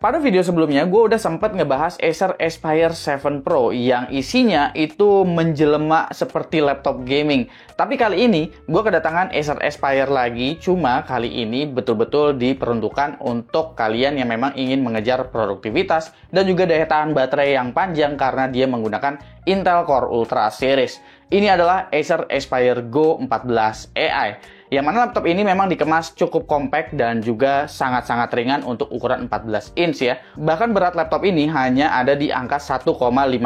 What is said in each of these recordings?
Pada video sebelumnya, gue udah sempat ngebahas Acer Aspire 7 Pro yang isinya itu menjelma seperti laptop gaming. Tapi kali ini, gue kedatangan Acer Aspire lagi, cuma kali ini betul-betul diperuntukkan untuk kalian yang memang ingin mengejar produktivitas dan juga daya tahan baterai yang panjang karena dia menggunakan Intel Core Ultra Series. Ini adalah Acer Aspire Go 14 AI. Yang mana laptop ini memang dikemas cukup compact dan juga sangat-sangat ringan untuk ukuran 14 inch ya. Bahkan berat laptop ini hanya ada di angka 1,5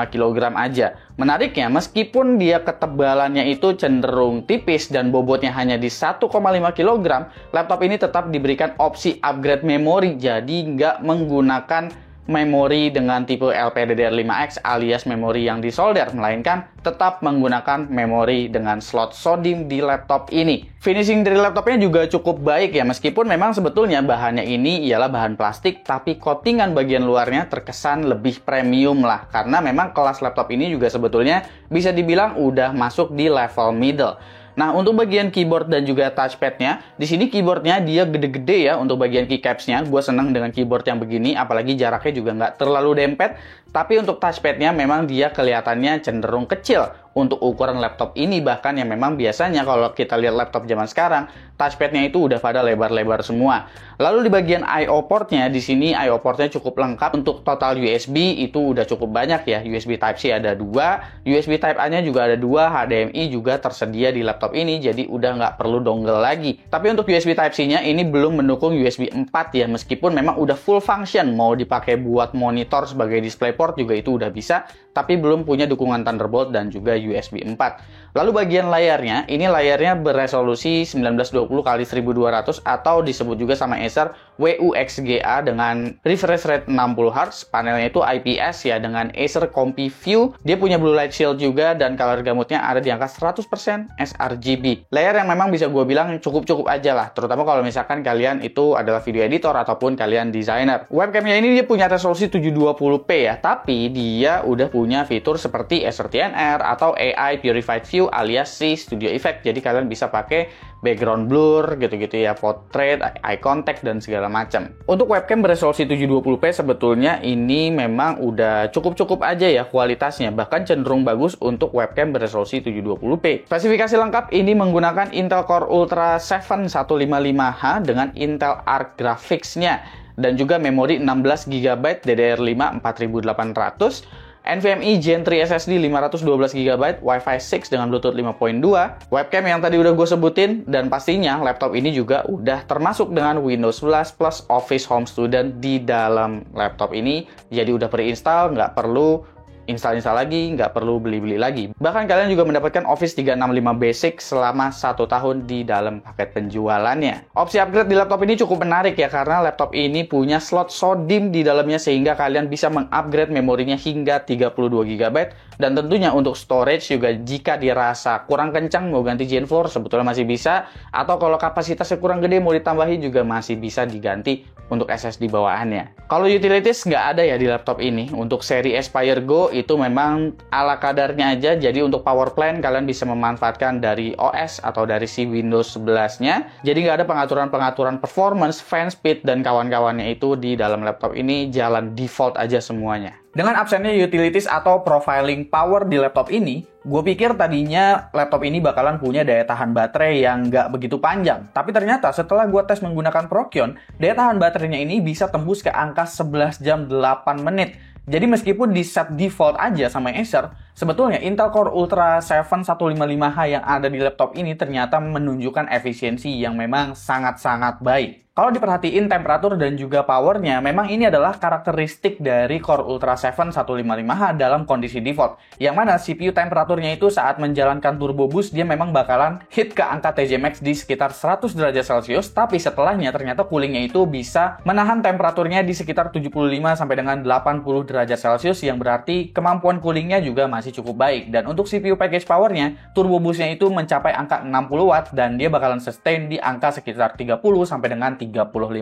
kg aja. Menariknya, meskipun dia ketebalannya itu cenderung tipis dan bobotnya hanya di 1,5 kg, laptop ini tetap diberikan opsi upgrade memori, jadi nggak menggunakan memori dengan tipe LPDDR5X alias memori yang disolder, melainkan tetap menggunakan memori dengan slot SODIMM di laptop ini. Finishing dari laptopnya juga cukup baik ya, meskipun memang sebetulnya bahannya ini ialah bahan plastik, tapi coatingan bagian luarnya terkesan lebih premium lah, karena memang kelas laptop ini juga sebetulnya bisa dibilang udah masuk di level middle. Nah, untuk bagian keyboard dan juga touchpad-nya, di sini keyboardnya dia gede-gede ya untuk bagian keycaps-nya. Gue seneng dengan keyboard yang begini, apalagi jaraknya juga nggak terlalu dempet. Tapi untuk touchpad-nya memang dia kelihatannya cenderung kecil untuk ukuran laptop ini. Bahkan yang memang biasanya kalau kita lihat laptop zaman sekarang, touchpad-nya itu udah pada lebar-lebar semua. Lalu di bagian I/O port-nya, di sini I/O port-nya cukup lengkap. Untuk total USB itu udah cukup banyak ya. USB Type-C ada 2, USB Type-A-nya juga ada 2, HDMI juga tersedia di laptop ini, jadi udah nggak perlu dongle lagi. Tapi untuk USB Type-C-nya ini belum mendukung USB 4 ya, meskipun memang udah full function, mau dipakai buat monitor sebagai DisplayPort juga itu udah bisa, tapi belum punya dukungan Thunderbolt dan juga USB 4. Lalu bagian layarnya, ini layarnya beresolusi 1920x1200 atau disebut juga sama Acer WUXGA dengan refresh rate 60 Hz. Panelnya itu IPS ya dengan Acer Comfy View. Dia punya blue light shield juga dan color gamutnya ada di angka 100% sRGB. Layar yang memang bisa gue bilang cukup-cukup aja lah, terutama kalau misalkan kalian itu adalah video editor ataupun kalian desainer. Webcamnya ini dia punya resolusi 720p ya, tapi dia udah punya fitur seperti Acer TNR atau AI Purified View alias si Studio Effect. Jadi kalian bisa pakai background blur gitu-gitu ya, portrait, eye contact dan segala macam. Untuk webcam beresolusi 720p sebetulnya ini memang udah cukup-cukup aja ya kualitasnya, bahkan cenderung bagus untuk webcam beresolusi 720p. Spesifikasi lengkap ini menggunakan Intel Core Ultra 7 155H dengan Intel Arc Graphics-nya dan juga memori 16GB DDR5 4800, NVMe Gen 3 SSD 512GB, Wi-Fi 6 dengan Bluetooth 5.2, webcam yang tadi udah gue sebutin, dan pastinya laptop ini juga udah termasuk dengan Windows 11 plus Office Home Student di dalam laptop ini. Jadi udah pre-install, nggak perlu install lagi, nggak perlu beli-beli lagi. Bahkan kalian juga mendapatkan Office 365 Basic selama 1 tahun di dalam paket penjualannya. Opsi upgrade di laptop ini cukup menarik ya, karena laptop ini punya slot SODIMM di dalamnya sehingga kalian bisa mengupgrade memorinya hingga 32GB. Dan tentunya untuk storage juga jika dirasa kurang kencang mau ganti Gen 4 sebetulnya masih bisa, atau kalau kapasitasnya kurang gede mau ditambahin juga masih bisa diganti untuk SSD bawaannya. Kalau utilities nggak ada ya di laptop ini. Untuk seri Aspire Go itu memang ala kadarnya aja, jadi untuk power plan kalian bisa memanfaatkan dari OS atau dari si Windows 11-nya. Jadi nggak ada pengaturan-pengaturan performance, fan speed, dan kawan-kawannya itu di dalam laptop ini jalan default aja semuanya. Dengan absennya utilities atau profiling power di laptop ini, gue pikir tadinya laptop ini bakalan punya daya tahan baterai yang nggak begitu panjang. Tapi ternyata setelah gue tes menggunakan Prokion, daya tahan baterainya ini bisa tembus ke angka 11 jam 8 menit. Jadi meskipun di set default aja sama Acer, sebetulnya Intel Core Ultra 7 155H yang ada di laptop ini ternyata menunjukkan efisiensi yang memang sangat-sangat baik. Kalau diperhatiin temperatur dan juga powernya, memang ini adalah karakteristik dari Core Ultra 7 155H dalam kondisi default. Yang mana CPU temperaturnya itu saat menjalankan turbo boost, dia memang bakalan hit ke angka TJ Max di sekitar 100 derajat Celcius, tapi setelahnya ternyata coolingnya itu bisa menahan temperaturnya di sekitar 75 sampai dengan 80 derajat Celcius, yang berarti kemampuan coolingnya juga masih cukup baik. Dan untuk CPU package powernya, turbo boostnya itu mencapai angka 60 watt dan dia bakalan sustain di angka sekitar 30 sampai dengan 35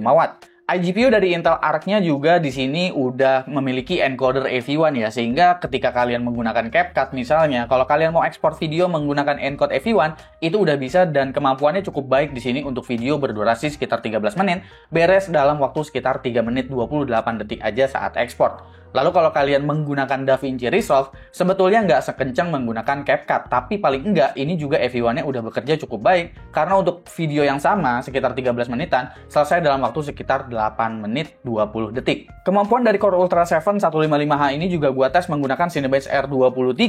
watt. iGPU dari Intel Arc-nya juga di sini udah memiliki encoder AV1 ya, sehingga ketika kalian menggunakan CapCut misalnya, kalau kalian mau ekspor video menggunakan encode AV1, itu udah bisa dan kemampuannya cukup baik di sini untuk video berdurasi sekitar 13 menit, beres dalam waktu sekitar 3 menit 28 detik aja saat ekspor. Lalu kalau kalian menggunakan DaVinci Resolve, sebetulnya nggak sekencang menggunakan CapCut, tapi paling enggak ini juga AV1-nya udah bekerja cukup baik, karena untuk video yang sama, sekitar 13 menitan, selesai dalam waktu sekitar 8 menit 20 detik. Kemampuan dari Core Ultra 7 155H ini juga gua tes menggunakan Cinebench R23,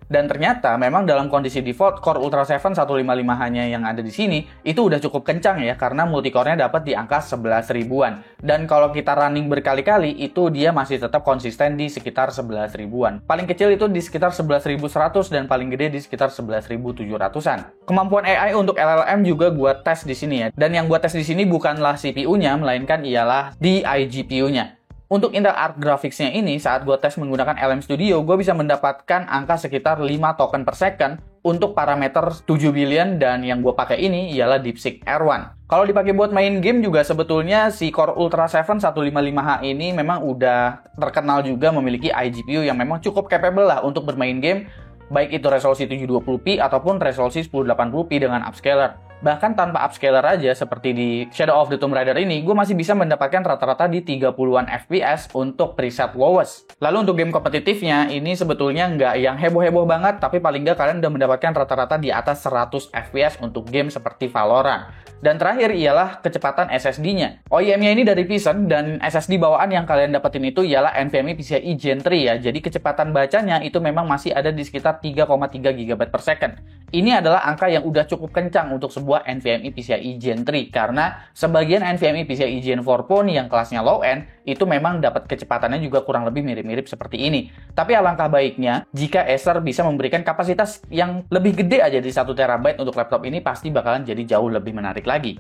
dan ternyata memang dalam kondisi default Core Ultra 7 155H-nya yang ada di sini itu udah cukup kencang ya, karena multicore-nya dapat di angka 11 ribuan. Dan kalau kita running berkali-kali itu dia masih tetap konsisten di sekitar 11 ribuan. Paling kecil itu di sekitar 11.100 dan paling gede di sekitar 11.700-an. Kemampuan AI untuk LLM juga gua tes di sini ya. Dan yang gua tes di sini bukanlah CPU-nya melainkan ialah di iGPU-nya. Untuk Intel Arc Graphics-nya ini, saat gue tes menggunakan LM Studio, gue bisa mendapatkan angka sekitar 5 token per second untuk parameter 7 billion, dan yang gue pakai ini ialah DeepSeek R1. Kalau dipakai buat main game juga sebetulnya si Core Ultra 7 155H ini memang udah terkenal juga memiliki iGPU yang memang cukup capable lah untuk bermain game, baik itu resolusi 720p ataupun resolusi 1080p dengan upscaler. Bahkan tanpa upscaler aja, seperti di Shadow of the Tomb Raider ini, gue masih bisa mendapatkan rata-rata di 30-an FPS untuk preset lowest. Lalu untuk game kompetitifnya, ini sebetulnya nggak yang heboh-heboh banget, tapi paling nggak kalian udah mendapatkan rata-rata di atas 100 FPS untuk game seperti Valorant. Dan terakhir ialah kecepatan SSD-nya. OEM-nya ini dari Phison, dan SSD bawaan yang kalian dapetin itu ialah NVMe PCIe Gen 3 ya. Jadi kecepatan bacanya itu memang masih ada di sekitar 3,3 GB per second. Ini adalah angka yang udah cukup kencang untuk sebuah NVMe PCIe Gen 3, karena sebagian NVMe PCIe Gen 4 pun yang kelasnya low-end itu memang dapat kecepatannya juga kurang lebih mirip-mirip seperti ini. Tapi alangkah baiknya jika Acer bisa memberikan kapasitas yang lebih gede aja di 1 TB untuk laptop ini, pasti bakalan jadi jauh lebih menarik lagi.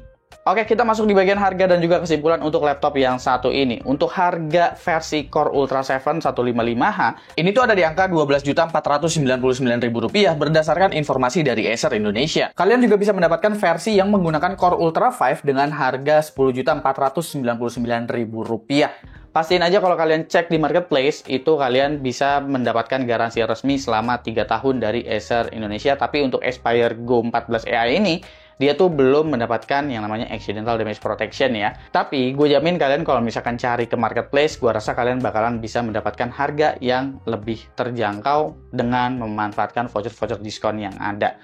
Oke, kita masuk di bagian harga dan juga kesimpulan untuk laptop yang satu ini. Untuk harga versi Core Ultra 7 155H, ini tuh ada di angka Rp12.499.000 berdasarkan informasi dari Acer Indonesia. Kalian juga bisa mendapatkan versi yang menggunakan Core Ultra 5 dengan harga Rp10.499.000. Pastiin aja kalau kalian cek di marketplace, itu kalian bisa mendapatkan garansi resmi selama 3 tahun dari Acer Indonesia. Tapi untuk Aspire Go 14 AI ini, dia tuh belum mendapatkan yang namanya Accidental Damage Protection ya. Tapi gue jamin kalian kalau misalkan cari ke marketplace, gue rasa kalian bakalan bisa mendapatkan harga yang lebih terjangkau dengan memanfaatkan voucher-voucher diskon yang ada.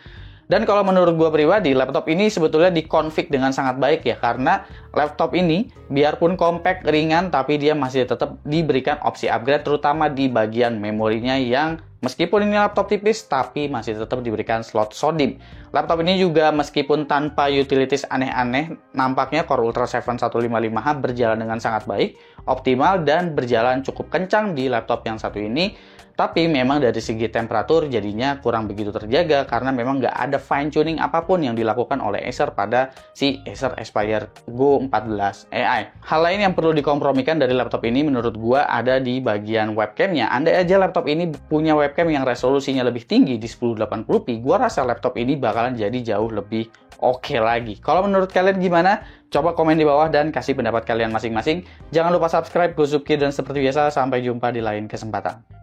Dan kalau menurut gue pribadi, laptop ini sebetulnya dikonfig dengan sangat baik ya, karena laptop ini biarpun compact, ringan, tapi dia masih tetap diberikan opsi upgrade, terutama di bagian memorinya yang meskipun ini laptop tipis, tapi masih tetap diberikan slot SODIMM. Laptop ini juga meskipun tanpa utilities aneh-aneh, nampaknya Core Ultra 7 155H berjalan dengan sangat baik, optimal, dan berjalan cukup kencang di laptop yang satu ini. Tapi memang dari segi temperatur jadinya kurang begitu terjaga, karena memang nggak ada fine tuning apapun yang dilakukan oleh Acer pada si Acer Aspire Go 14 AI. Hal lain yang perlu dikompromikan dari laptop ini menurut gua ada di bagian webcamnya. Andai aja laptop ini punya webcam yang resolusinya lebih tinggi di 1080p, gua rasa laptop ini bakalan jadi jauh lebih oke lagi. Kalau menurut kalian gimana? Coba komen di bawah dan kasih pendapat kalian masing-masing. Jangan lupa subscribe, gue Zupki, dan seperti biasa sampai jumpa di lain kesempatan.